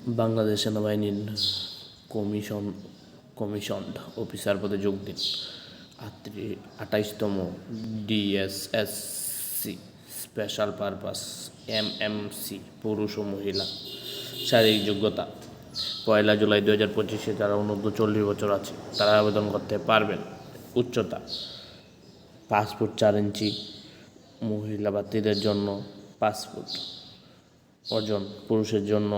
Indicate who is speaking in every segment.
Speaker 1: বাংলাদেশ সেনাবাহিনীর commissioned officer পদে যোগ দিন। 28তম ডিএসএসসি স্পেশাল পারপাস এমএমসি পুরুষ ও মহিলা। শারীরিক যোগ্যতা: 1 জুলাই 2025 যারা অনূর্ধ্ব 40 বছর আছে তারা আবেদন করতে পারবেন। উচ্চতা: 5 ফুট 4 ইঞ্চি, মহিলা প্রার্থীদের জন্য 5 ফুট। ওজন: পুরুষের জন্য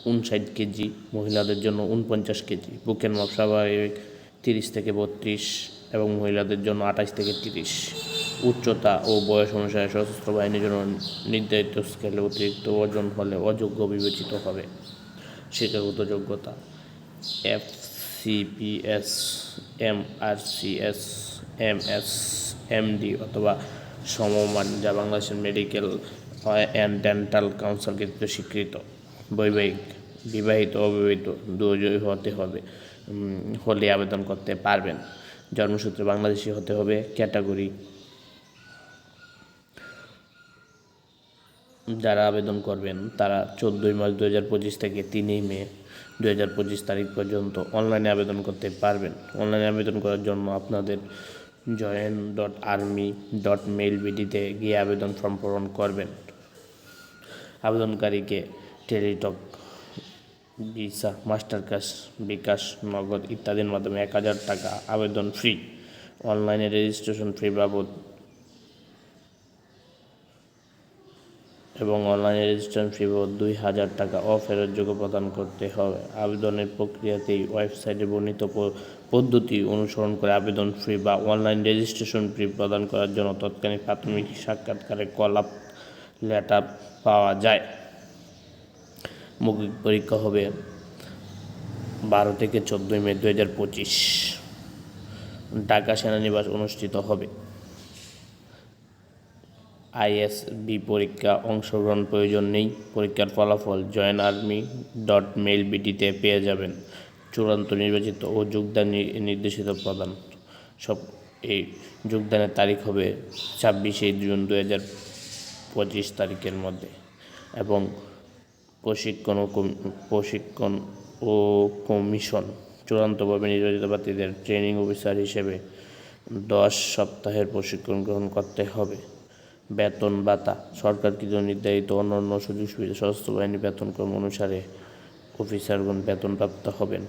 Speaker 1: 59 কেজি, মহিলাদের জন্য 49 কেজি। বুকের মাপ স্বাভাবিক 30 থেকে 32 এবং মহিলাদের জন্য 28 থেকে 30। উচ্চতা ও বয়স অনুসারে সশস্ত্র বাহিনীর জন্য নির্ধারিত স্কেলে অতিরিক্ত ওজন হলে অযোগ্য বিবেচিত হবে। শিক্ষাগত যোগ্যতা: FCPS, MRCS, MS, MD অথবা সমমান, যা বাংলাদেশের মেডিকেল অ্যান্ড ডেন্টাল কাউন্সিল কর্তৃক স্বীকৃত। বৈবাহিক: বিবাহিত অবিবাহিত দুজনই হতে হবে হলে আবেদন করতে পারবেন। জন্মসূত্রে বাংলাদেশি হতে হবে। ক্যাটাগরি: যারা আবেদন করবেন তারা 14 মার্চ 2025 থেকে 3 মে 2025 তারিখ পর্যন্ত অনলাইনে আবেদন করতে পারবেন। অনলাইনে আবেদন করার জন্য আপনাদের join.army.mail.bd-তে গিয়ে আবেদন ফর্ম পূরণ করবেন। আবেদনকারীকে টেলিটক, ভিসা, মাস্টার কার্ড, বিকাশ, নগদ ইত্যাদির মাধ্যমে 1000 টাকা আবেদন ফি, অনলাইনে রেজিস্ট্রেশন ফি বাবদ এবং অনলাইনে রেজিস্ট্রেশন ফি বাবদ 2000 টাকা অফেরতযোগ্য প্রদান করতে হবে। আবেদনের প্রক্রিয়াতেই ওয়েবসাইটে বর্ণিত পদ্ধতি অনুসরণ করে আবেদন ফি বা অনলাইন রেজিস্ট্রেশন ফি প্রদান করার জন্য তৎক্ষণিক প্রাথমিক সাক্ষাৎকারের কল আপ লেটার পাওয়া যায়। মৌখিক পরীক্ষা হবে 12 থেকে 14 মে 2025 ঢাকা সেনানিবাস অনুষ্ঠিত হবে। ISB পরীক্ষা অংশগ্রহণ প্রয়োজন নেই। পরীক্ষার ফলাফল joinarmy.mail.bd-তে পেয়ে যাবেন। চূড়ান্ত নির্বাচিত ও যোগদান নির্দেশিত প্রদান এই যোগদানের তারিখ হবে 26 জুন 2025 তারিখের মধ্যে এবং প্রশিক্ষণ ও কমিশন চূড়ান্তভাবে নির্বাচিত প্রার্থীদের ট্রেনিং অফিসার হিসেবে 10 সপ্তাহের প্রশিক্ষণ গ্রহণ করতে হবে। বেতন ভাতা: সরকারকৃত নির্ধারিত অন্যান্য সুযোগ সুবিধা সশস্ত্র বাহিনী বেতনক্রম অনুসারে অফিসারগণ বেতনপ্রাপ্ত হবেন।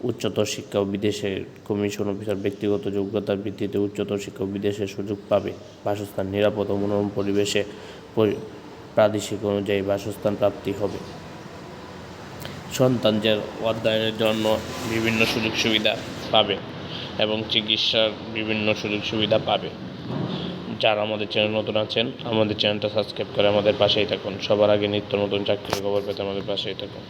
Speaker 1: উচ্চতর শিক্ষা ও বিদেশের কমিশন অফিসার ব্যক্তিগত যোগ্যতার ভিত্তিতে উচ্চতর শিক্ষা ও বিদেশের সুযোগ পাবে। বাসস্থান: নিরাপদ ও মনোরম পরিবেশে প্রাদেশিক অনুযায়ী বাসস্থান প্রাপ্তি হবে। সন্তানদের অধ্যয়নের জন্য বিভিন্ন সুযোগ সুবিধা পাবে এবং চিকিৎসার বিভিন্ন সুযোগ সুবিধা পাবে। যারা আমাদের চ্যানেল নতুন আছেন, আমাদের চ্যানেলটা সাবস্ক্রাইব করে আমাদের পাশেই থাকুন। সবার আগে নিত্য নতুন চাকরির খবর পেতে আমাদের পাশেই থাকুন।